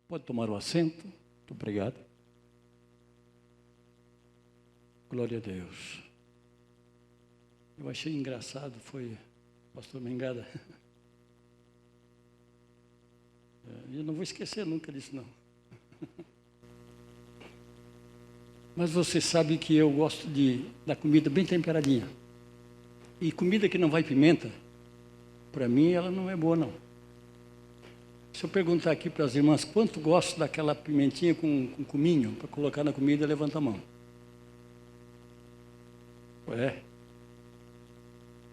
Pode tomar o assento. Muito obrigado. Glória a Deus. Eu achei engraçado, foi pastor Mengada. Eu não vou esquecer nunca disso, não. Mas você sabe que eu gosto da comida bem temperadinha. E comida que não vai pimenta, para mim, ela não é boa, não. Se eu perguntar aqui para as irmãs quanto gosto daquela pimentinha com cominho, para colocar na comida, levanta a mão.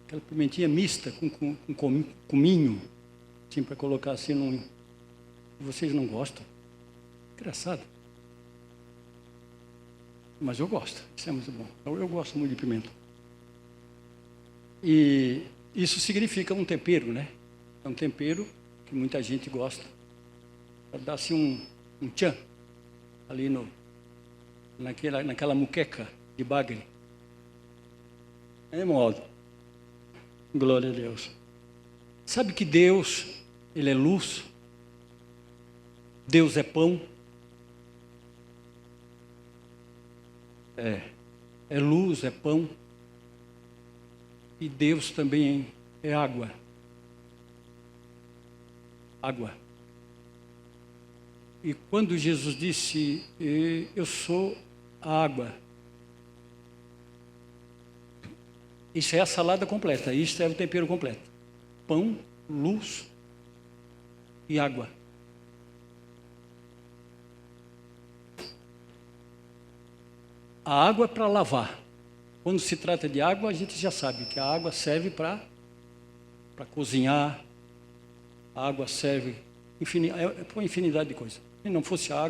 Aquela pimentinha mista com cominho, assim, para colocar assim num... Vocês não gostam? Engraçado. Mas eu gosto, isso é muito bom. Eu gosto muito de pimenta. E isso significa um tempero, né? É um tempero que muita gente gosta. Para dar assim um tchan ali naquela muqueca de bagre. É modo. Glória a Deus. Sabe que Deus, Ele é luz. Deus é pão. É luz, é pão. E Deus também é água. Água. E quando Jesus disse, eu sou a água. Isso é a salada completa, isso é o tempero completo. Pão, luz e água. A água é para lavar. Quando se trata de água, a gente já sabe que a água serve para cozinhar. A água serve para uma infinidade de coisas. Se não fosse a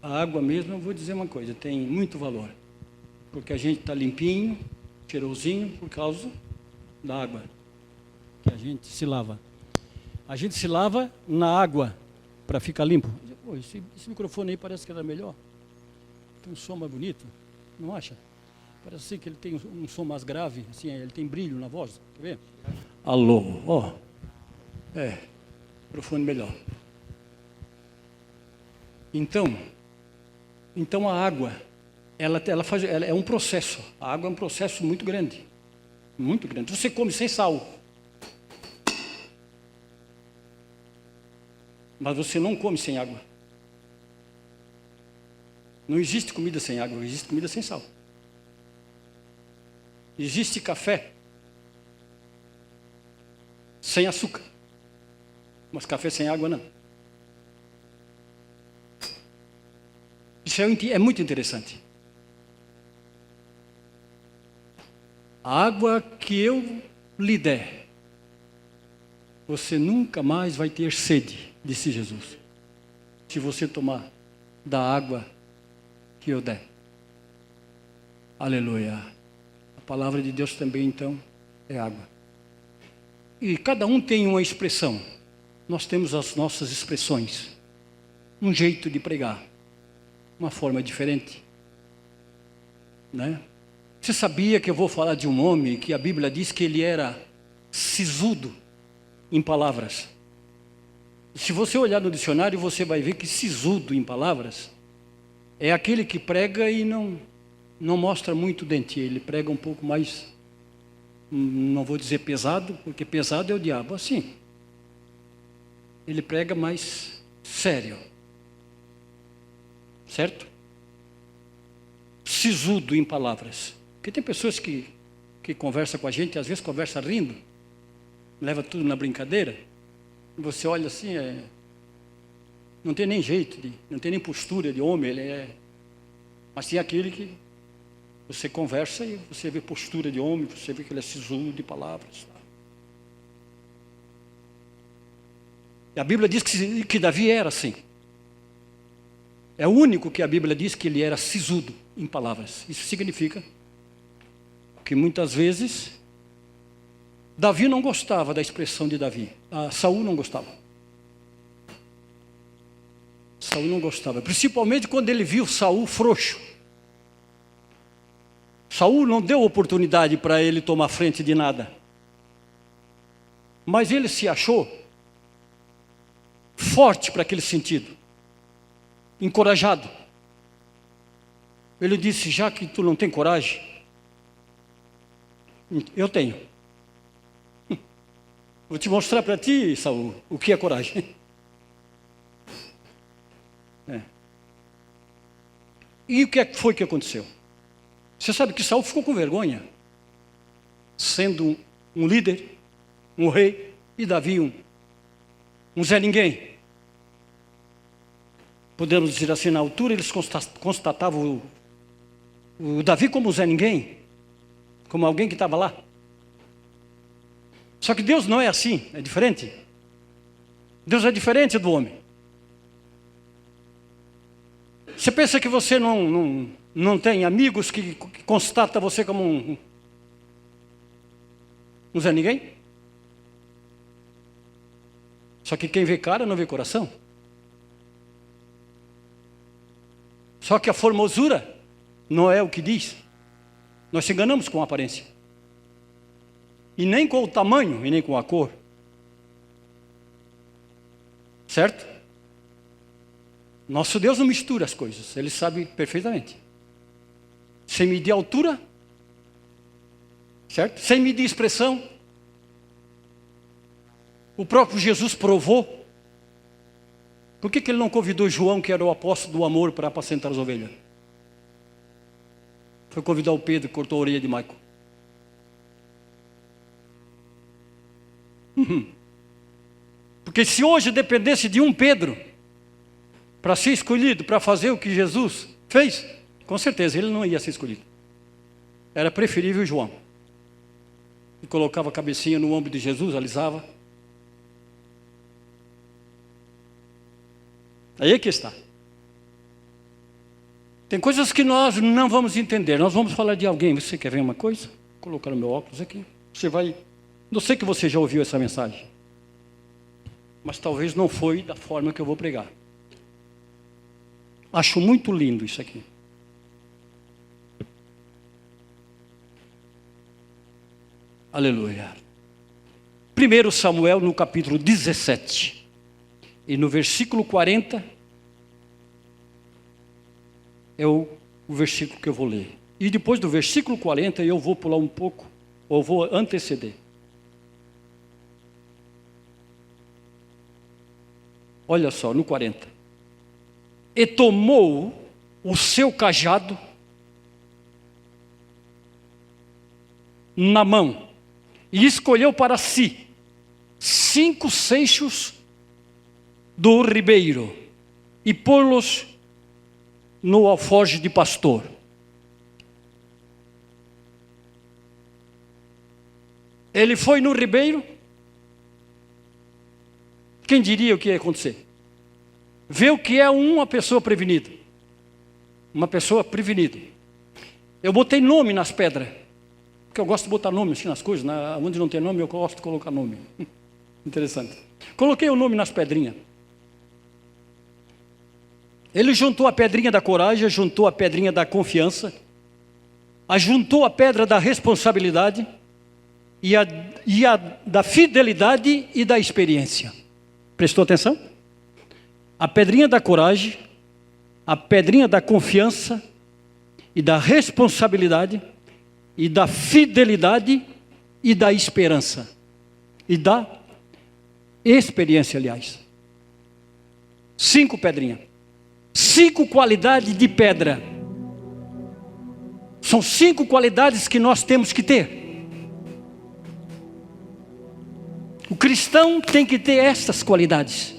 água mesmo, eu vou dizer uma coisa, tem muito valor. Porque a gente está limpinho, cheirosinho, por causa da água que a gente se lava. A gente se lava na água para ficar limpo. Pô, esse microfone aí parece que era melhor. Tem um som mais bonito, não acha? Parece assim que ele tem um som mais grave, assim, ele tem brilho na voz, quer ver? Alô, ó. Microfone melhor. Então a água, ela é um processo. A água é um processo muito grande. Muito grande. Você come sem sal. Mas você não come sem água. Não existe comida sem água, existe comida sem sal. Existe café sem açúcar, mas café sem água não. Isso é muito interessante. A água que eu lhe der, você nunca mais vai ter sede, disse Jesus, se você tomar da água que eu der. Aleluia. A palavra de Deus também, então, é água. E cada um tem uma expressão. Nós temos as nossas expressões. Um jeito de pregar. Uma forma diferente. Né? Você sabia que eu vou falar de um homem que a Bíblia diz que ele era sisudo em palavras? Se você olhar no dicionário, você vai ver que sisudo em palavras é aquele que prega e não mostra muito dente. Ele prega um pouco mais, não vou dizer pesado, porque pesado é o diabo, assim. Ele prega mais sério. Certo? Sisudo em palavras. Porque tem pessoas que conversam com a gente, às vezes conversa rindo, leva tudo na brincadeira. Você olha assim, não tem nem jeito, não tem nem postura de homem, mas tem aquele que você conversa e você vê postura de homem, você vê que ele é sisudo de palavras. E a Bíblia diz que Davi era assim. É o único que a Bíblia diz que ele era sisudo em palavras. Isso significa que muitas vezes Davi não gostava da expressão de Davi. Saul não gostava. Saul não gostava. Principalmente quando ele viu Saul frouxo. Saul não deu oportunidade para ele tomar frente de nada. Mas ele se achou forte para aquele sentido, encorajado. Ele disse: já que tu não tem coragem, eu tenho. Vou te mostrar para ti, Saul, o que é coragem. E o que foi que aconteceu? Você sabe que Saul ficou com vergonha, sendo um líder, um rei, e Davi um Zé Ninguém. Podemos dizer assim, na altura eles constatavam o Davi como Zé Ninguém, como alguém que estava lá. Só que Deus não é assim, é diferente. Deus é diferente do homem. Você pensa que você não tem amigos que constatam você como um Zé Ninguém? Só que quem vê cara não vê coração. Só que a formosura não é o que diz. Nós se enganamos com a aparência. E nem com o tamanho, e nem com a cor. Certo? Nosso Deus não mistura as coisas, Ele sabe perfeitamente. Sem medir altura, certo? Sem medir expressão. O próprio Jesus provou. Por que Ele não convidou João, que era o apóstolo do amor, para apacentar as ovelhas? Foi convidar o Pedro, que cortou a orelha de Michael. Porque se hoje dependesse de um Pedro para ser escolhido, para fazer o que Jesus fez, com certeza ele não ia ser escolhido. Era preferível João. E colocava a cabecinha no ombro de Jesus, alisava. Aí é que está. Tem coisas que nós não vamos entender. Nós vamos falar de alguém. Você quer ver uma coisa? Vou colocar o meu óculos aqui. Você vai... Não sei que você já ouviu essa mensagem. Mas talvez não foi da forma que eu vou pregar. Acho muito lindo isso aqui. Aleluia. 1 Samuel, no capítulo 17. E no versículo 40, é o versículo que eu vou ler. E depois do versículo 40, eu vou pular um pouco, ou vou anteceder. Olha só, no 40. E tomou o seu cajado na mão, e escolheu para si 5 seixos do ribeiro, e pô-los no alforje de pastor. Ele foi no ribeiro. Quem diria o que ia acontecer? Vê o que é uma pessoa prevenida. Uma pessoa prevenida. Eu botei nome nas pedras, porque eu gosto de botar nome assim nas coisas, onde não tem nome eu gosto de colocar nome. Interessante. Coloquei o nome nas pedrinhas. Ele juntou a pedrinha da coragem, juntou a pedrinha da confiança, juntou a pedra da responsabilidade e a da fidelidade e da experiência. Prestou atenção? A pedrinha da coragem, a pedrinha da confiança e da responsabilidade e da fidelidade e da esperança e da experiência, aliás. 5 pedrinhas. 5 qualidades de pedra. São 5 qualidades que nós temos que ter. O cristão tem que ter estas qualidades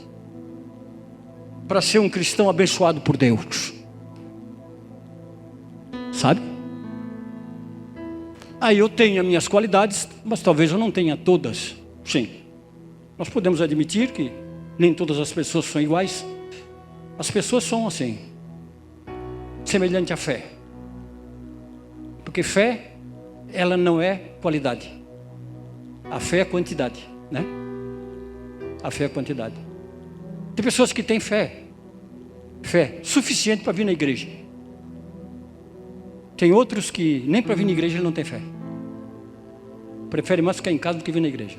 para ser um cristão abençoado por Deus. Sabe? Aí eu tenho as minhas qualidades, mas talvez eu não tenha todas. Sim. Nós podemos admitir que nem todas as pessoas são iguais. As pessoas são assim, semelhante à fé. Porque fé, ela não é qualidade. A fé é quantidade, né? A fé é quantidade. Tem pessoas que têm fé suficiente para vir na igreja. Tem outros que nem para vir na igreja ele não tem fé. Prefere mais ficar em casa do que vir na igreja.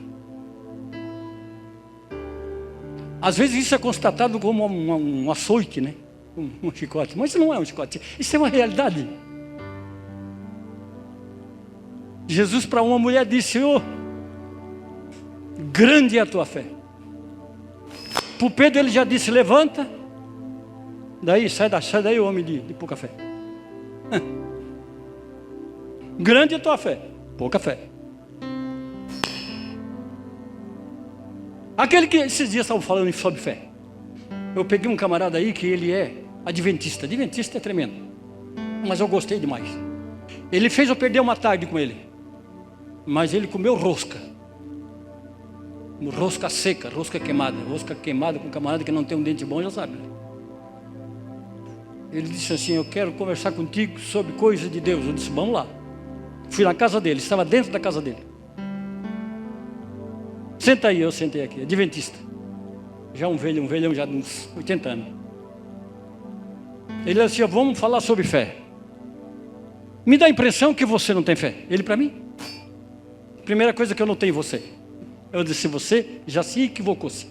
Às vezes isso é constatado como um açoite, né? Um chicote. Mas isso não é um chicote. Isso é uma realidade. Jesus para uma mulher disse: "Oh, grande é a tua fé." Para o Pedro ele já disse: "Levanta. Daí, sai daí, homem de pouca fé." Grande é a tua fé, pouca fé. Aquele que esses dias estavam falando sobre fé. Eu peguei um camarada aí que ele é adventista. Adventista é tremendo, mas eu gostei demais. Ele fez eu perder uma tarde com ele, mas ele comeu rosca. Rosca seca, rosca queimada. Rosca queimada com um camarada que não tem um dente bom, já sabe. Ele disse assim: "Eu quero conversar contigo sobre coisas de Deus." Eu disse: "Vamos lá." Fui na casa dele, estava dentro da casa dele. "Senta aí." Eu sentei aqui, adventista. Já um velhão já de uns 80 anos. Ele disse assim: "Vamos falar sobre fé. Me dá a impressão que você não tem fé." Ele para mim: "Primeira coisa que eu notei em você." Eu disse: "Você já se equivocou-se.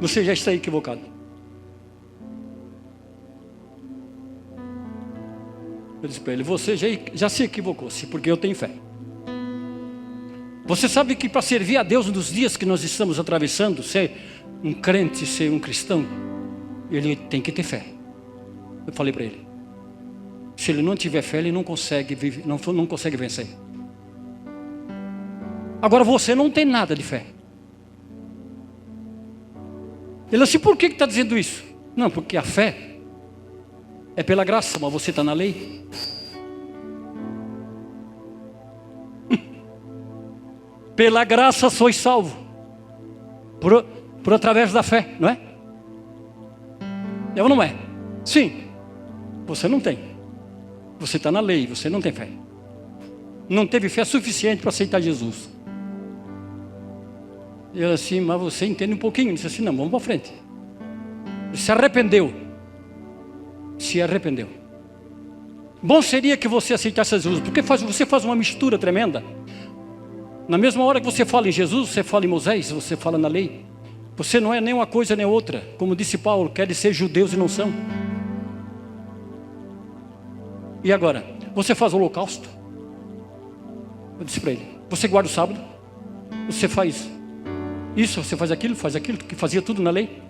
Você já está equivocado." Eu disse para ele: "Você já se equivocou-se, porque eu tenho fé." Você sabe que para servir a Deus nos dias que nós estamos atravessando, ser um crente, ser um cristão, ele tem que ter fé. Eu falei para ele: se ele não tiver fé, ele não consegue viver, não consegue vencer. Agora você não tem nada de fé. Ele disse: "Por que está dizendo isso?" "Não, porque a fé é pela graça, mas você está na lei." Pela graça sois salvo, por através da fé, não é? É ou não é? Sim. Você não tem. Você está na lei, você não tem fé. Não teve fé suficiente para aceitar Jesus. E ele assim: "Mas você entende um pouquinho." Ele disse assim: "Não, vamos para frente." Ele se arrependeu. Se arrependeu. Bom seria que você aceitasse Jesus, porque você faz uma mistura tremenda. Na mesma hora que você fala em Jesus, você fala em Moisés, você fala na lei. Você não é nem uma coisa nem outra. Como disse Paulo, querem ser judeus e não são. E agora? Você faz o holocausto? Eu disse para ele: "Você guarda o sábado? Você faz isso, você faz aquilo, que fazia tudo na lei?"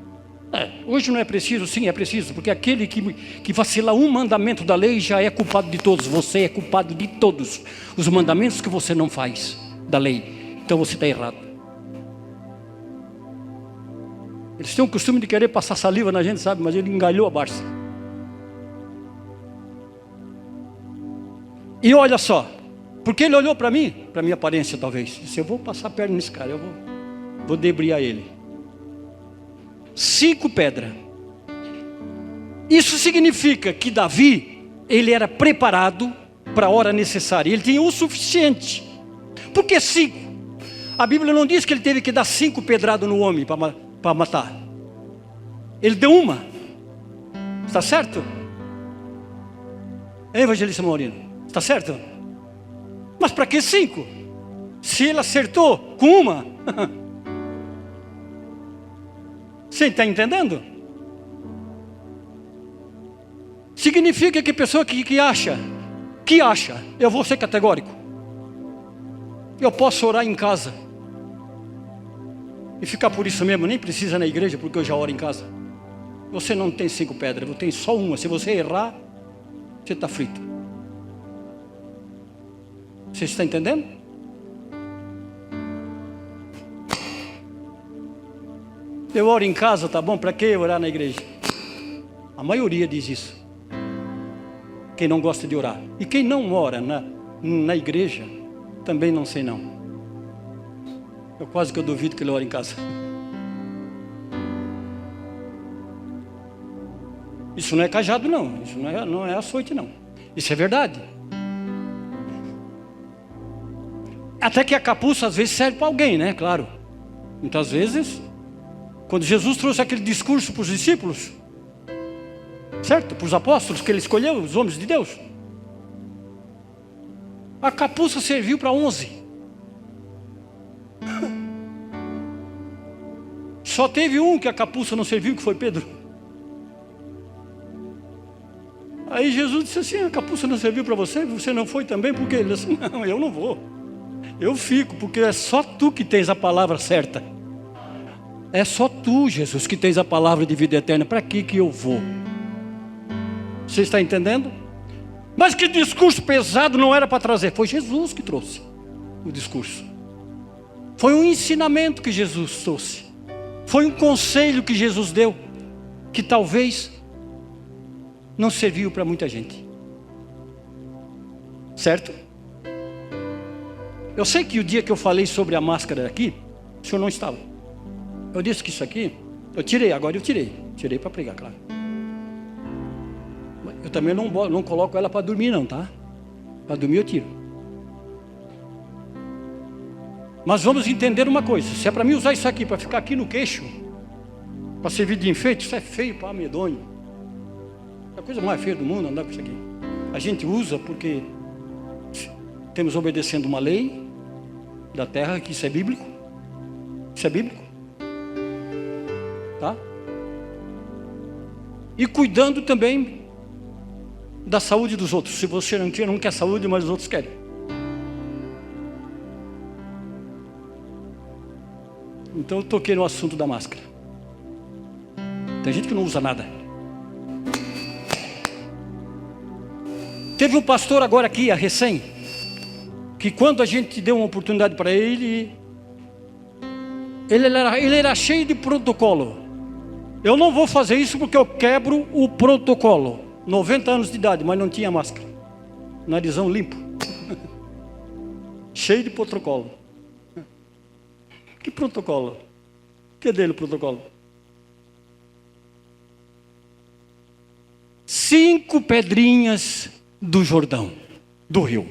Hoje não é preciso. Sim, é preciso, porque aquele que vacilar um mandamento da lei já é culpado de todos. Você é culpado de todos os mandamentos que você não faz da lei. Então você está errado. Eles têm o costume de querer passar saliva na gente, sabe? Mas ele engalhou a Barça. E olha só, porque ele olhou para mim, para minha aparência talvez, disse: "Eu vou passar a perna nesse cara, eu vou debriar ele." 5 pedras. Isso significa que Davi, ele era preparado para a hora necessária. Ele tinha o suficiente. Por que 5? A Bíblia não diz que ele teve que dar 5 pedradas no homem para matar. Ele deu uma. Está certo? Evangelista Maurino, está certo? Mas para que 5? Se ele acertou com uma. Você está entendendo? Significa que pessoa que acha, eu vou ser categórico. Eu posso orar em casa e ficar por isso mesmo, nem precisa na igreja, porque eu já oro em casa. Você não tem 5 pedras, eu tenho só uma. Se você errar, você está frito. Você está entendendo? Eu oro em casa, tá bom? Para que orar na igreja? A maioria diz isso. Quem não gosta de orar. E quem não ora na igreja, também não sei não. Eu quase que eu duvido que ele ora em casa. Isso não é cajado não. Isso não é açoite não. Isso é verdade. Até que a capuça às vezes serve para alguém, né? Claro. Muitas vezes, quando Jesus trouxe aquele discurso para os discípulos, certo? Para os apóstolos que ele escolheu, os homens de Deus, a capuça serviu para 11. Só teve um que a capuça não serviu, que foi Pedro. Aí Jesus disse assim: a capuça não serviu para você? Você não foi também? Por quê? Ele disse assim: não, eu não vou. Eu fico, porque é só tu que tens a palavra certa. É só tu, Jesus, que tens a palavra de vida eterna. Para que eu vou? Você está entendendo? Mas que discurso pesado não era para trazer. Foi Jesus que trouxe o discurso. Foi um ensinamento que Jesus trouxe. Foi um conselho que Jesus deu, que talvez não serviu para muita gente. Certo? Eu sei que o dia que eu falei sobre a máscara aqui, o senhor não estava. Eu disse que isso aqui, eu tirei, agora eu tirei. Tirei para pregar, claro. Eu também não coloco ela para dormir não, tá? Para dormir eu tiro. Mas vamos entender uma coisa. Se é para mim usar isso aqui, para ficar aqui no queixo, para servir de enfeite, isso é feio para medonho. É a coisa mais feia do mundo andar com isso aqui. A gente usa porque temos obedecendo uma lei da terra, que isso é bíblico. Isso é bíblico. Tá? E cuidando também da saúde dos outros. Se você não quer saúde, mas os outros querem. Então eu toquei no assunto da máscara. Tem gente que não usa nada. Teve um pastor agora aqui, a recém, que quando a gente deu uma oportunidade para ele era cheio de protocolo. Eu não vou fazer isso porque eu quebro o protocolo. 90 anos de idade, mas não tinha máscara. Narizão limpo. Cheio de protocolo. Que protocolo? Que dele o protocolo? 5 pedrinhas do Jordão, do rio,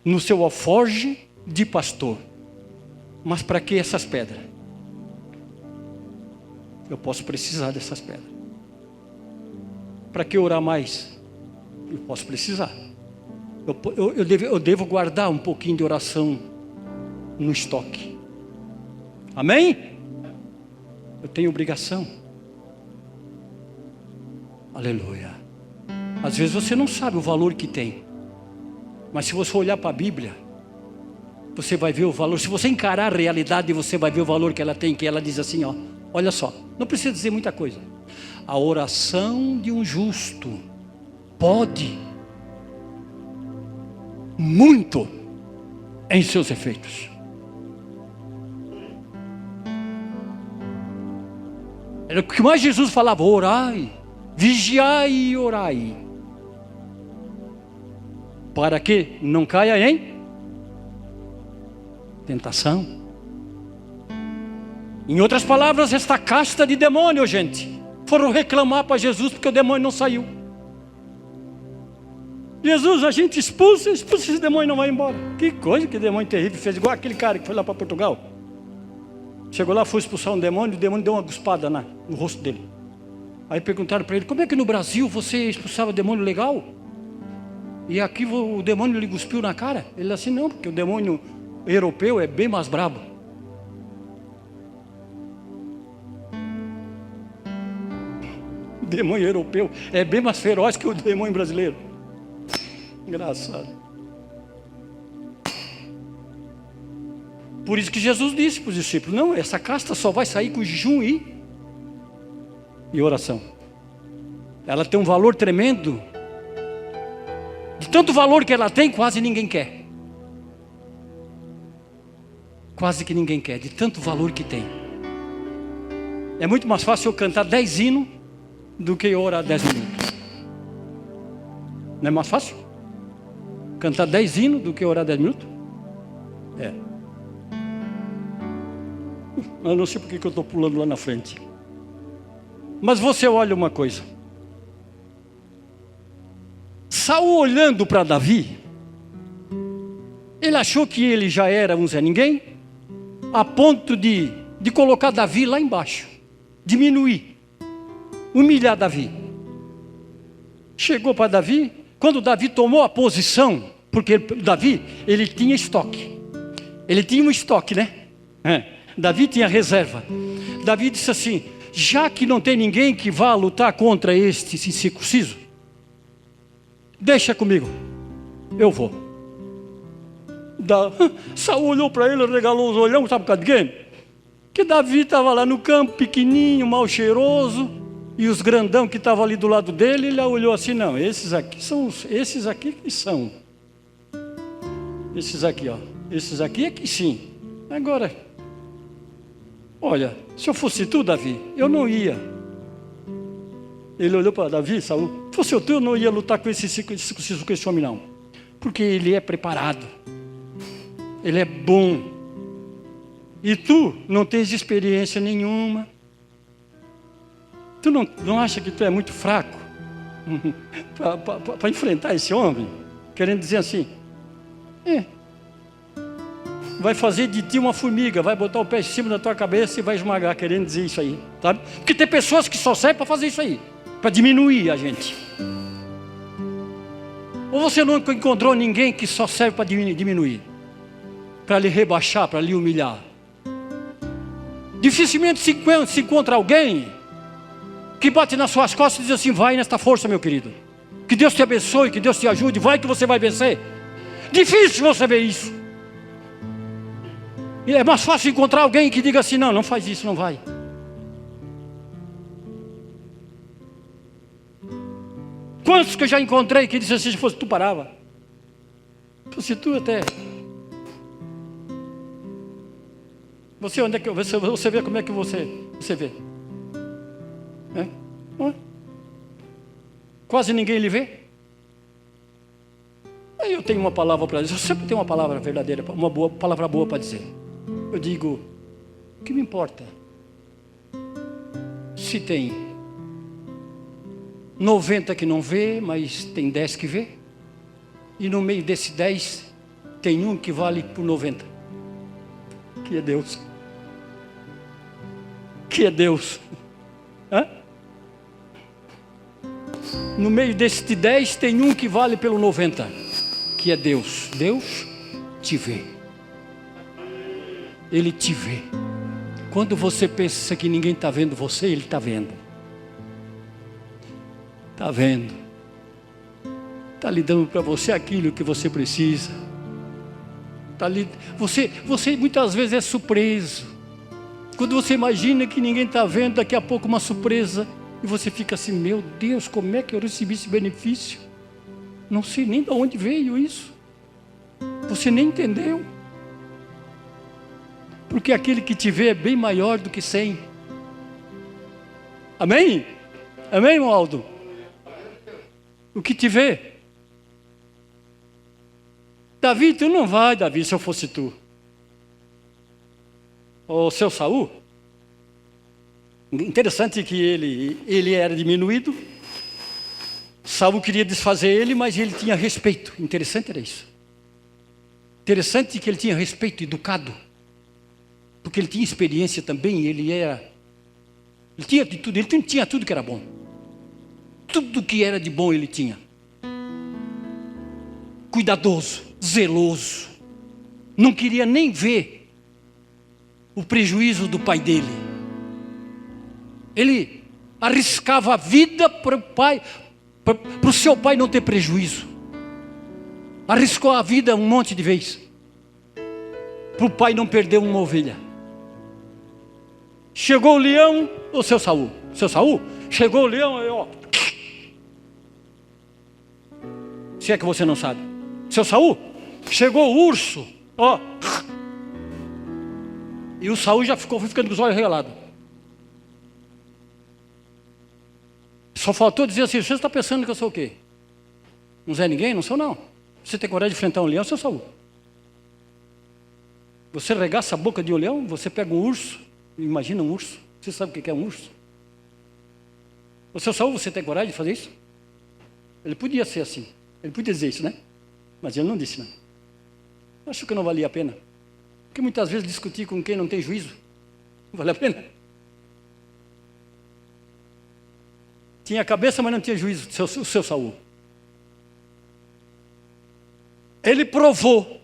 no seu alforje de pastor. Mas para que essas pedras? Eu posso precisar dessas pedras. Para que orar mais? Eu posso precisar. Eu devo guardar um pouquinho de oração no estoque. Amém? Eu tenho obrigação. Aleluia. Às vezes você não sabe o valor que tem. Mas se você olhar para a Bíblia, você vai ver o valor. Se você encarar a realidade, você vai ver o valor que ela tem. Que ela diz assim, ó, olha só, não precisa dizer muita coisa. A oração de um justo pode muito em seus efeitos. Era o que mais Jesus falava: orai, vigiai e orai, para que não caia em tentação. Em outras palavras, esta casta de demônio, gente, foram reclamar para Jesus porque o demônio não saiu. Jesus, a gente expulsa esse demônio, não vai embora. Que coisa, que demônio terrível. Fez igual aquele cara que foi lá para Portugal. Chegou lá, foi expulsar um demônio, o demônio deu uma cuspada no rosto dele. Aí perguntaram para ele: como é que no Brasil você expulsava demônio legal? E aqui o demônio lhe cuspiu na cara? Ele assim: não, porque o demônio europeu é bem mais brabo. O demônio europeu é bem mais feroz que o demônio brasileiro. Engraçado. Por isso que Jesus disse para os discípulos: não, essa casta só vai sair com jejum e oração. Ela tem um valor tremendo. De tanto valor que ela tem, quase ninguém quer. Quase que ninguém quer, de tanto valor que tem. É muito mais fácil eu cantar 10 hinos do que eu orar 10 minutos. Não é mais fácil? Cantar 10 hinos do que orar 10 minutos? É. Eu não sei porque que eu estou pulando lá na frente. Mas você olha uma coisa. Saul, olhando para Davi, ele achou que ele já era um Zé Ninguém, a ponto de colocar Davi lá embaixo, diminuir, humilhar Davi. Chegou para Davi, quando Davi tomou a posição, porque Davi, ele tinha estoque. Ele tinha um estoque, né? Davi tinha reserva. Davi disse assim: já que não tem ninguém que vá lutar contra este incircunciso, deixa comigo, eu vou. Saul olhou para ele, regalou os olhão, sabe por causa de quê? Que Davi estava lá no campo, pequenininho, mal cheiroso, e os grandão que estavam ali do lado dele, ele olhou assim: não, esses aqui que são. Esses aqui, ó. Esses aqui é que sim. Agora, olha, se eu fosse tu, Davi, eu não ia. Ele olhou para Davi, Saul: se fosse tu, eu não ia lutar com esse homem, não. Porque ele é preparado. Ele é bom. E tu não tens experiência nenhuma. Tu não acha que tu é muito fraco para enfrentar esse homem? Querendo dizer assim: vai fazer de ti uma formiga, vai botar o pé em cima da tua cabeça e vai esmagar, querendo dizer isso aí, sabe? Porque tem pessoas que só servem para fazer isso aí, para diminuir a gente. Ou você nunca encontrou ninguém que só serve para diminuir, para lhe rebaixar, para lhe humilhar? Dificilmente se encontra alguém que bate nas suas costas e diz assim: vai nesta força, meu querido, que Deus te abençoe, que Deus te ajude, vai que você vai vencer. Difícil você ver isso. E é mais fácil encontrar alguém que diga assim: não, não faz isso, não vai. Quantos que eu já encontrei que disse assim: se fosse tu, parava. Se fosse tu, até. Você, onde é que você vê como é que você vê? Quase ninguém lhe vê. Aí eu tenho uma palavra para dizer. Eu sempre tenho uma palavra verdadeira, uma palavra boa para dizer. Eu digo: o que me importa se tem 90 que não vê, mas tem 10 que vê, e no meio desse 10 tem um que vale por 90, que é Deus. Que é Deus. No meio desse 10 tem um que vale pelo 90, que é Deus. Deus te vê. Ele te vê. Quando você pensa que ninguém está vendo você, Ele está vendo. Está vendo. Está lhe dando para você aquilo que você precisa. Você muitas vezes é surpreso. Quando você imagina que ninguém está vendo, daqui a pouco uma surpresa, e você fica assim: meu Deus, como é que eu recebi esse benefício? Não sei nem de onde veio isso. Você nem entendeu. Porque aquele que te vê é bem maior do que 100. Amém? Amém, irmão Aldo? O que te vê. Davi, tu não vai, Davi, se eu fosse tu. O seu Saul, interessante que ele era diminuído. Saul queria desfazer ele, mas ele tinha respeito. Interessante era isso. Interessante que ele tinha respeito, educado, porque ele tinha experiência também. Ele tinha de tudo, ele tinha tudo que era bom. Tudo que era de bom ele tinha. Cuidadoso, zeloso, não queria nem ver o prejuízo do pai dele. Ele arriscava a vida para o pai, para o seu pai não ter prejuízo. Arriscou a vida um monte de vezes, para o pai não perder uma ovelha. Chegou o leão, o seu Saul, chegou o leão, ó. Se é que você não sabe, seu Saul, chegou o urso, ó. E o Saul já foi ficando com os olhos regalados. Só faltou dizer assim: você está pensando que eu sou o quê? Não é ninguém? Não sou, não. Você tem coragem de enfrentar um leão, seu Saul? Você regaça a boca de um leão? Você pega um urso, imagina um urso. Você sabe o que é um urso? O seu Saul, você tem coragem de fazer isso? Ele podia ser assim. Ele podia dizer isso, né? Mas ele não disse, não. Acho que não valia a pena. Porque muitas vezes discutir com quem não tem juízo, não vale a pena. Tinha cabeça, mas não tinha juízo, o seu Saul. Ele provou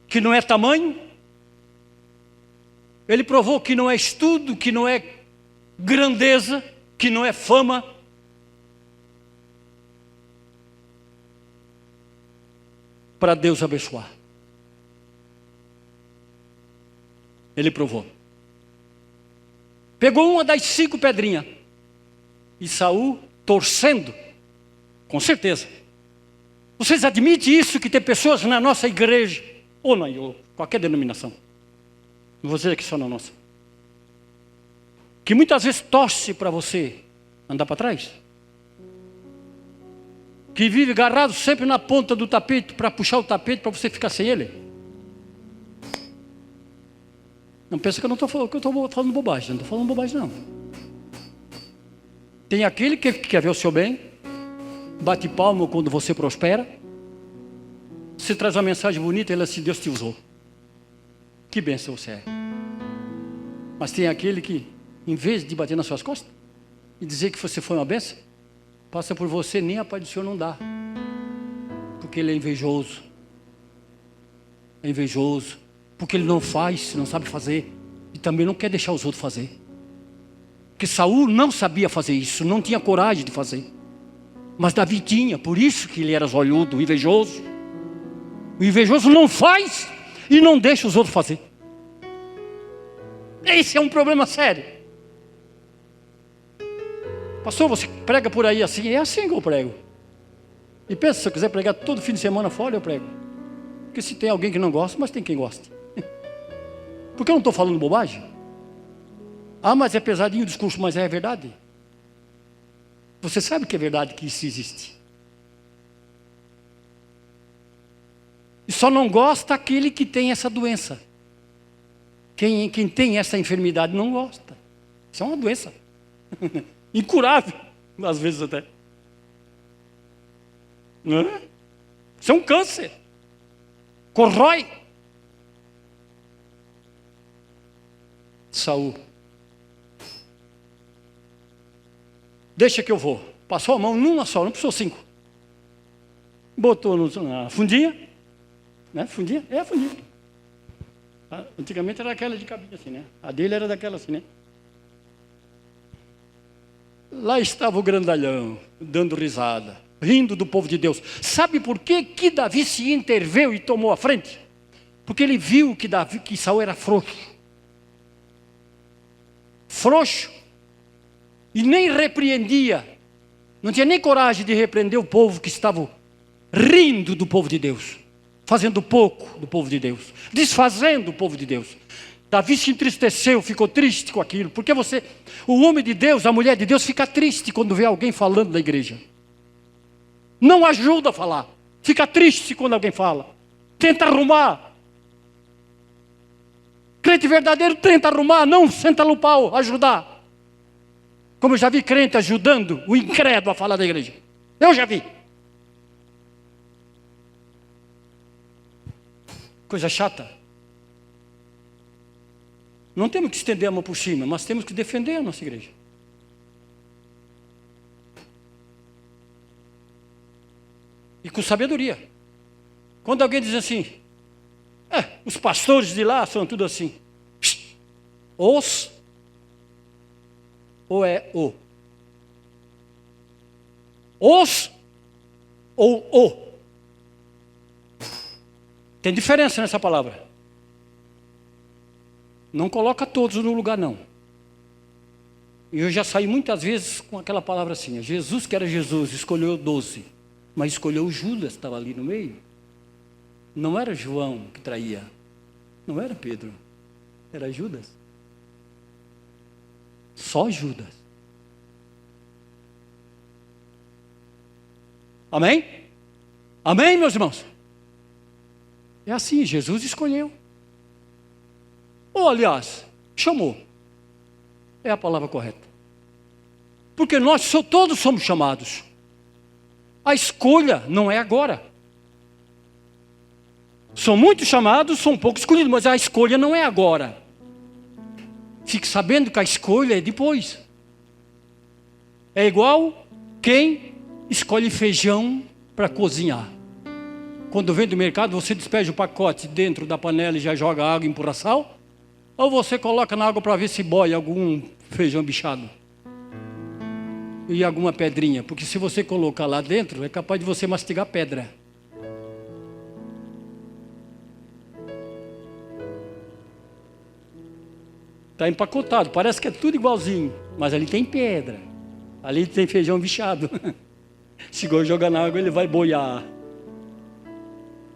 que não é tamanho, Ele provou que não é estudo, que não é grandeza, que não é fama. Para Deus abençoar. Ele provou. Pegou uma das 5 pedrinhas. E Saul torcendo. Com certeza. Vocês admitem isso, que tem pessoas na nossa igreja, ou qualquer denominação, não vou dizer aqui só na nossa, que muitas vezes torce para você andar para trás? Que vive agarrado sempre na ponta do tapete, para puxar o tapete para você ficar sem ele? Não pensa que eu estou falando bobagem, não estou falando bobagem não. Tem aquele que quer ver o seu bem, bate palma quando você prospera, você traz uma mensagem bonita, ele assim, Deus te usou. Que bênção você é. Mas tem aquele que, em vez de bater nas suas costas e dizer que você foi uma bênção, passa por você, nem a paz do Senhor não dá. Porque ele é invejoso. É invejoso. Porque ele não faz, não sabe fazer. E também não quer deixar os outros fazer. Porque Saul não sabia fazer isso, não tinha coragem de fazer. Mas Davi tinha, por isso que ele era olhudo, invejoso. O invejoso não faz e não deixa os outros fazer. Esse é um problema sério. Pastor, você prega por aí assim? É assim que eu prego. E pensa, se eu quiser pregar todo fim de semana fora, eu prego. Porque se tem alguém que não gosta, mas tem quem gosta. Porque eu não estou falando bobagem? Ah, mas é pesadinho o discurso, mas é verdade. Você sabe que é verdade que isso existe. E só não gosta aquele que tem essa doença. Quem tem essa enfermidade não gosta. Isso é uma doença. Incurável, às vezes até. Não é? Isso é um câncer. Corrói. Saul. Deixa que eu vou. Passou a mão numa só, não precisou 5. Botou na fundinha. Né? Fundinha? É a fundinha. Antigamente era aquela de cabinho assim, né? A dele era daquela assim, né? Lá estava o grandalhão, dando risada, rindo do povo de Deus. Sabe por que Davi se interveio e tomou a frente? Porque ele viu que Saul era frouxo. Frouxo. E nem repreendia. Não tinha nem coragem de repreender o povo que estava rindo do povo de Deus. Fazendo pouco do povo de Deus. Desfazendo o povo de Deus. Davi se entristeceu, ficou triste com aquilo. Porque o homem de Deus, a mulher de Deus, fica triste quando vê alguém falando da igreja. Não ajuda a falar. Fica triste quando alguém fala. Tenta arrumar. Crente verdadeiro tenta arrumar, não senta no pau, ajudar. Como eu já vi crente ajudando o incrédulo a falar da igreja. Eu já vi. Coisa chata. Não temos que estender a mão por cima, mas temos que defender a nossa igreja. E com sabedoria. Quando alguém diz assim, os pastores de lá são tudo assim. Os ou é o? Os ou o? Tem diferença nessa palavra. Não coloca todos no lugar, não. E eu já saí muitas vezes com aquela palavra assim. Jesus, que era Jesus, escolheu 12. Mas escolheu Judas, estava ali no meio. Não era João que traía. Não era Pedro. Era Judas. Só Judas. Amém? Amém, meus irmãos? É assim, Jesus escolheu. Ou, aliás, chamou. É a palavra correta. Porque nós todos somos chamados. A escolha não é agora. São muitos chamados, são poucos escolhidos, mas a escolha não é agora. Fique sabendo que a escolha é depois. É igual quem escolhe feijão para cozinhar. Quando vem do mercado, você despeja o pacote dentro da panela e já joga água e empurra sal? Ou você coloca na água para ver se boia algum feijão bichado. E alguma pedrinha. Porque se você colocar lá dentro, é capaz de você mastigar pedra. Está empacotado, parece que é tudo igualzinho. Mas ali tem pedra. Ali tem feijão bichado. Se jogar na água, ele vai boiar.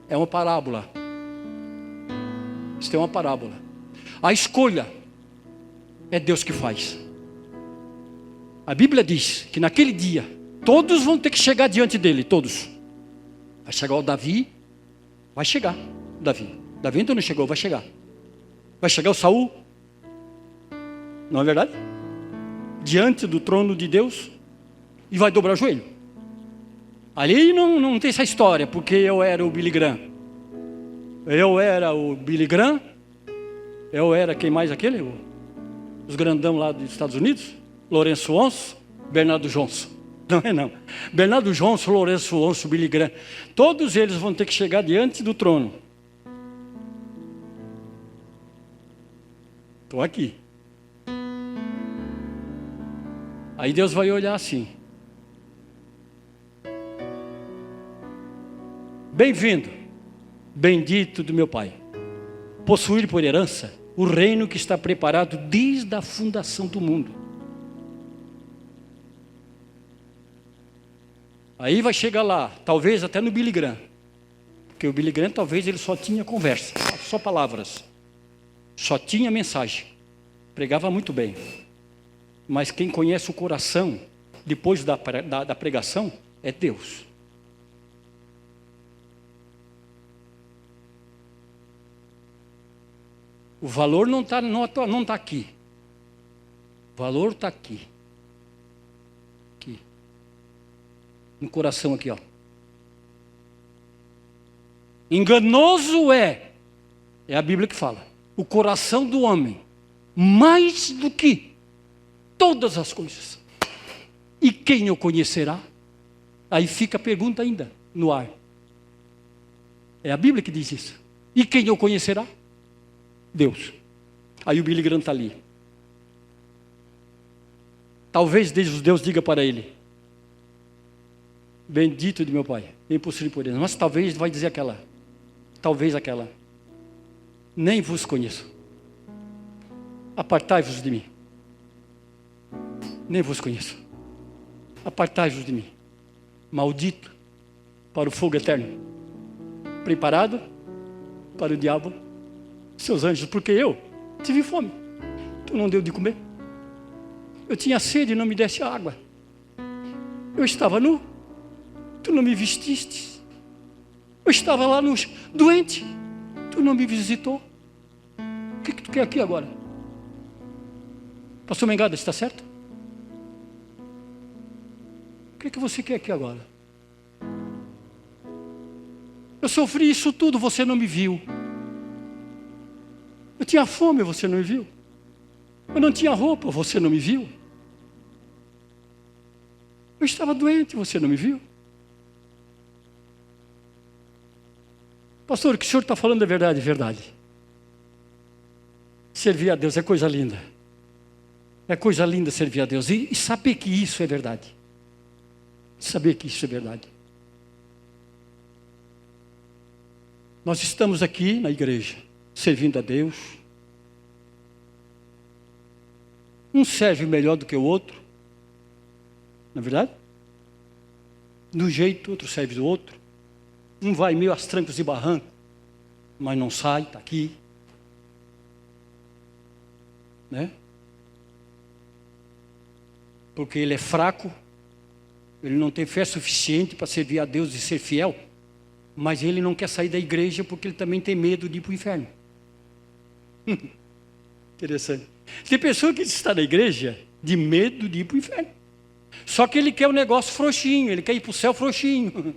É uma parábola. Isso é uma parábola. A escolha é Deus que faz. A Bíblia diz que naquele dia, todos vão ter que chegar diante dele, todos. Vai chegar o Davi, vai chegar o Davi. Davi ainda não chegou, vai chegar. Vai chegar o Saul. Não é verdade? Diante do trono de Deus e vai dobrar o joelho. Ali não tem essa história, porque eu era o Billy Graham. Eu era o Billy Graham. Eu era quem mais aquele? Os grandão lá dos Estados Unidos. Lourenço Onso, Bernardo Johnson. Não é não. Bernardo Johnson, Lourenço Onso, Billy Graham. Todos eles vão ter que chegar diante do trono. Estou aqui. Aí Deus vai olhar assim. Bem-vindo, bendito do meu Pai. Possuir por herança o reino que está preparado desde a fundação do mundo. Aí vai chegar lá, talvez até no Billy Graham. Porque o Billy Graham talvez ele só tinha conversa, só palavras. Só tinha mensagem. Pregava muito bem. Mas quem conhece o coração, depois da pregação, é Deus. O valor não tá aqui. O valor está aqui. Aqui. No coração aqui, ó. Enganoso é a Bíblia que fala, o coração do homem, mais do que todas as coisas. E quem o conhecerá? Aí fica a pergunta ainda no ar. É a Bíblia que diz isso. E quem o conhecerá? Deus. Aí o Billy Graham está ali. Talvez Deus diga para ele: bendito de meu Pai, impossível por ele. Mas talvez vai dizer aquela. Talvez aquela. Nem vos conheço. Apartai-vos de mim. Nem vos conheço. Apartai-vos de mim. Maldito para o fogo eterno. Preparado para o diabo, seus anjos, porque eu tive fome. Tu não deu de comer. Eu tinha sede e não me deste água. Eu estava nu. Tu não me vestiste. Eu estava lá doente. Tu não me visitou. O que tu quer aqui agora? Pastor Mengada, está certo? O que você quer aqui agora? Eu sofri isso tudo, você não me viu. Eu tinha fome, você não me viu. Eu não tinha roupa, você não me viu. Eu estava doente, você não me viu. Pastor, o que o senhor está falando é verdade, é verdade. Servir a Deus é coisa linda. É coisa linda servir a Deus. E saber que isso é verdade. Saber que isso é verdade. Nós estamos aqui na igreja, servindo a Deus. Um serve melhor do que o outro. Não é verdade? Do jeito, outro serve do outro. Um vai meio às trancos e barrancos, mas não sai, está aqui. Né? Porque ele é fraco, ele não tem fé suficiente para servir a Deus e ser fiel, mas ele não quer sair da igreja porque ele também tem medo de ir para o inferno. Interessante. Tem pessoa que está na igreja de medo de ir para o inferno. Só que ele quer um negócio frouxinho, ele quer ir para o céu frouxinho.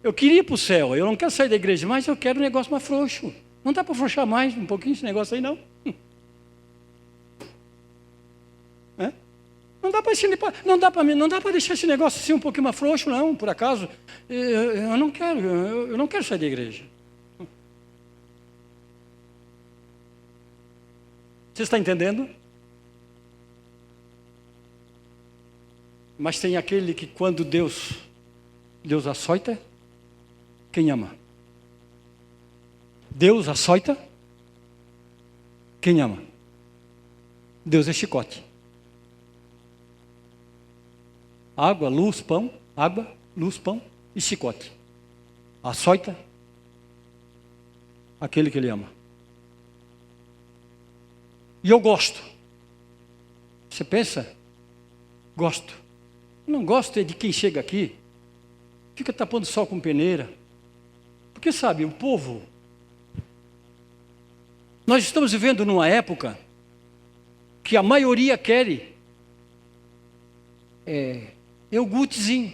Eu queria ir para o céu, eu não quero sair da igreja, mas eu quero um negócio mais frouxo. Não dá para afrouxar mais um pouquinho esse negócio aí, não? É? Não dá para deixar esse negócio assim um pouquinho mais frouxo, não, por acaso. Eu não quero sair da igreja. Você está entendendo? Mas tem aquele que quando Deus açoita, quem ama? Deus açoita, quem ama? Deus é chicote. Água, luz, pão, água, luz, pão e chicote. Açoita aquele que Ele ama. E eu gosto. Você pensa? Gosto. Não gosto é de quem chega aqui, fica tapando sol com peneira. Porque sabe, o povo, nós estamos vivendo numa época que a maioria quer iogurtezinho.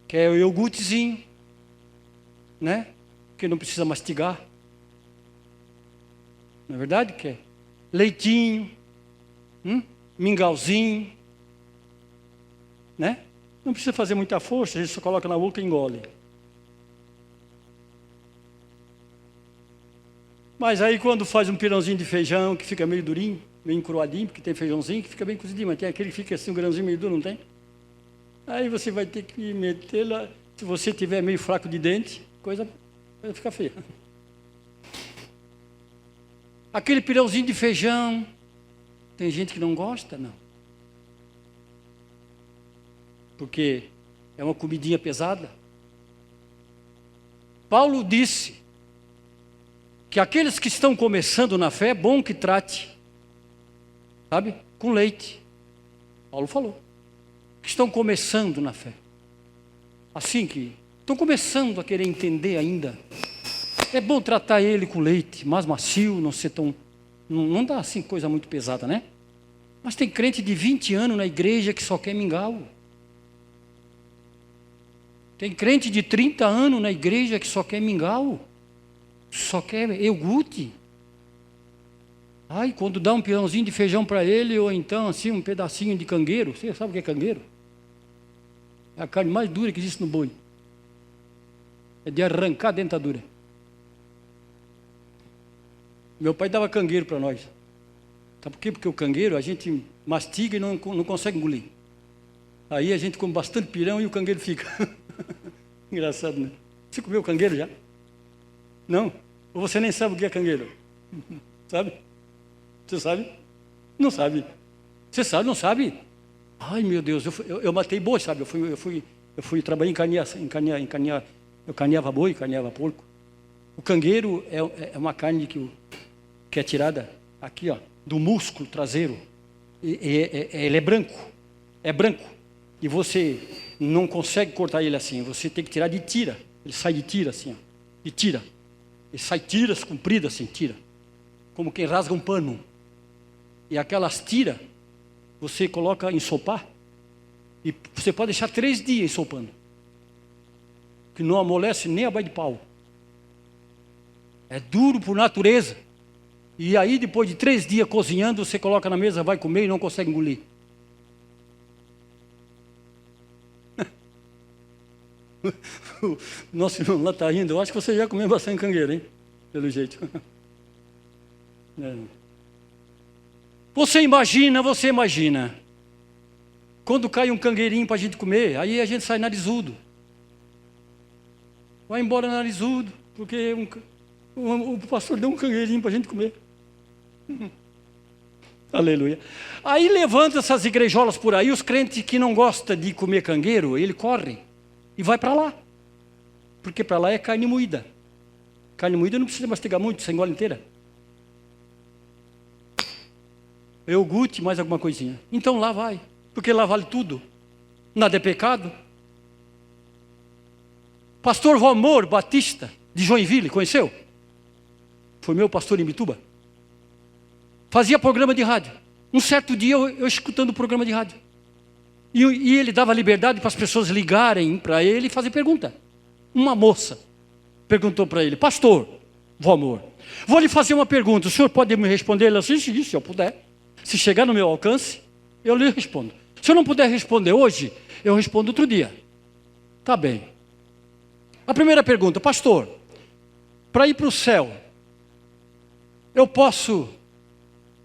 Quer o iogurtezinho, né? Que não precisa mastigar. Não é verdade? Quer leitinho, mingauzinho, né? Não precisa fazer muita força, a gente só coloca na boca e engole. Mas aí quando faz um pirãozinho de feijão, que fica meio durinho, meio encruadinho, porque tem feijãozinho que fica bem cozidinho, mas tem aquele que fica assim, um grãozinho meio duro, não tem? Aí você vai ter que meter lá, se você tiver meio fraco de dente, coisa fica feia. Aquele pirãozinho de feijão, tem gente que não gosta, não. Porque é uma comidinha pesada. Paulo disse que aqueles que estão começando na fé, é bom que trate, sabe, com leite. Paulo falou. Que estão começando na fé. Assim que estão começando a querer entender ainda. É bom tratar ele com leite, mais macio, não ser tão... Não dá assim coisa muito pesada, né? Mas tem crente de 20 anos na igreja que só quer mingau. Tem crente de 30 anos na igreja que só quer mingau. Só quer iogurte. Ai, quando dá um pirãozinho de feijão para ele, ou então assim um pedacinho de cangueiro. Você sabe o que é cangueiro? É a carne mais dura que existe no boi. É de arrancar a dentadura. Meu pai dava cangueiro para nós. Sabe por quê? Porque o cangueiro a gente mastiga e não consegue engolir. Aí a gente come bastante pirão e o cangueiro fica. Engraçado, né? Você comeu cangueiro já? Não? Ou você nem sabe o que é cangueiro? Sabe? Você sabe? Não sabe. Você sabe, não sabe? Ai, meu Deus, eu matei boi, sabe? Eu fui trabalhar eu carneava boi, carneava porco. O cangueiro é uma carne que é tirada aqui, ó, do músculo traseiro. Ele é branco. E você não consegue cortar ele assim, você tem que tirar de tira. Ele sai de tira assim, ó, de tira. Ele sai tiras compridas assim, tira. Como quem rasga um pano. E aquelas tiras, você coloca em ensopar, e você pode deixar 3 dias ensopando. Que não amolece nem a baia de pau. É duro por natureza. E aí depois de 3 dias cozinhando, você coloca na mesa, vai comer e não consegue engolir. Nosso irmão lá está rindo. Eu acho que você já comeu bastante cangueiro, hein? Pelo jeito. É. Você imagina. Quando cai um cangueirinho para a gente comer, aí a gente sai narisudo. Vai embora narisudo, porque o pastor deu um cangueirinho para a gente comer. Aleluia. Aí levanta essas igrejolas por aí, os crentes que não gostam de comer cangueiro, ele corre e vai para lá. Porque para lá é carne moída. Carne moída não precisa mastigar muito, você engole inteira. Iogurte, mais alguma coisinha. Então lá vai, porque lá vale tudo. Nada é pecado. Pastor Valmor Batista, de Joinville, conheceu? Foi meu pastor em Bituba. Fazia programa de rádio. Um certo dia eu escutando o programa de rádio. E ele dava liberdade para as pessoas ligarem para ele e fazer pergunta. Uma moça perguntou para ele: pastor Valmor, vou lhe fazer uma pergunta, o senhor pode me responder? Ele disse: sim, se eu puder. Se chegar no meu alcance, eu lhe respondo. Se eu não puder responder hoje, eu respondo outro dia. Tá bem. A primeira pergunta: pastor, para ir para o céu, eu posso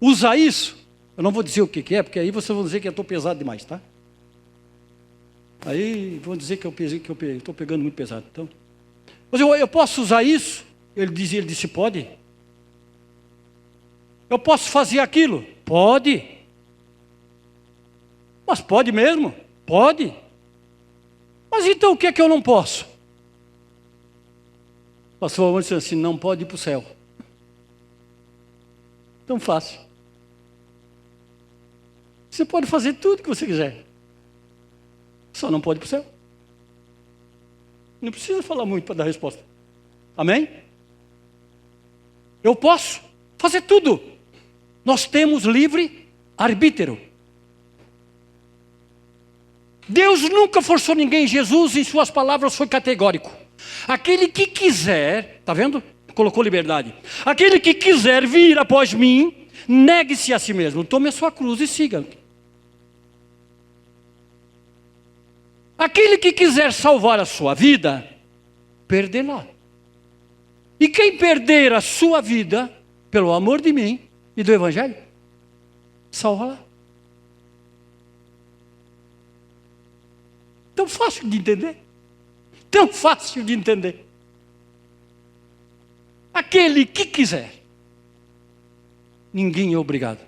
usar isso. Eu não vou dizer o que é, porque aí vocês vão dizer que eu estou pesado demais, tá? Aí vão dizer que eu estou pegando muito pesado. Então, mas eu posso usar isso? Ele disse, pode. Eu posso fazer aquilo? Pode. Mas pode mesmo? Pode. Mas então o que é que eu não posso? O pastor Amor disse assim, não pode ir para o céu. Tão fácil. Você pode fazer tudo que você quiser. Só não pode ir para o céu. Não precisa falar muito para dar resposta. Amém? Eu posso fazer tudo. Nós temos livre arbítrio. Deus nunca forçou ninguém. Jesus, em suas palavras, foi categórico. Aquele que quiser, está vendo? Colocou liberdade. Aquele que quiser vir após mim, negue-se a si mesmo. Tome a sua cruz e siga. Aquele que quiser salvar a sua vida, perdê-la. E quem perder a sua vida, pelo amor de mim e do Evangelho, salva-la. Tão fácil de entender. Tão fácil de entender. Aquele que quiser. Ninguém é obrigado.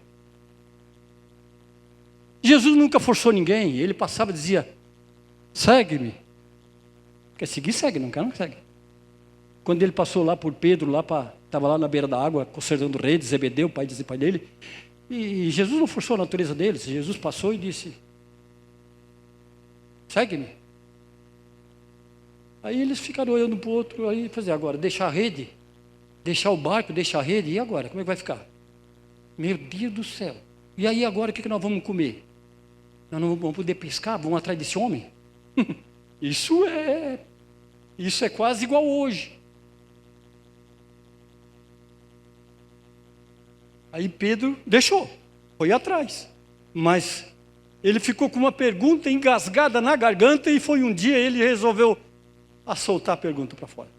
Jesus nunca forçou ninguém. Ele passava e dizia, segue-me. Quer seguir, segue. Não quer, não segue. Quando ele passou lá por Pedro, estava lá na beira da água, consertando redes, Zebedeu, pai dele. E Jesus não forçou a natureza deles. Jesus passou e disse, segue-me. Aí eles ficaram olhando para o outro, aí fazer agora, deixar a rede, deixar o barco, deixar a rede, e agora? Como é que vai ficar? Meu Deus do céu. E aí agora o que nós vamos comer? Nós não vamos poder pescar? Vamos atrás desse homem? Isso é quase igual hoje. Aí Pedro deixou, foi atrás. Mas ele ficou com uma pergunta engasgada na garganta e foi um dia ele resolveu soltar a pergunta para fora.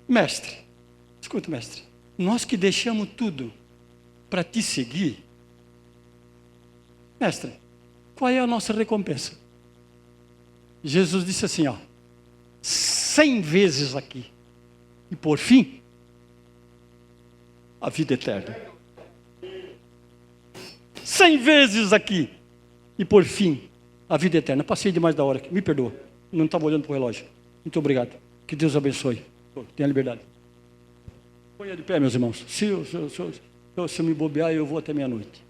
Mestre, escuta, mestre, nós que deixamos tudo para te seguir, mestre, qual é a nossa recompensa? Jesus disse assim, 100 vezes aqui, e por fim, a vida eterna. 100 vezes aqui, e por fim, a vida eterna. Passei demais da hora aqui, me perdoa, não estava olhando para o relógio. Muito obrigado, que Deus abençoe, tenha liberdade. Ponha de pé, meus irmãos, se eu me bobear, eu vou até meia-noite.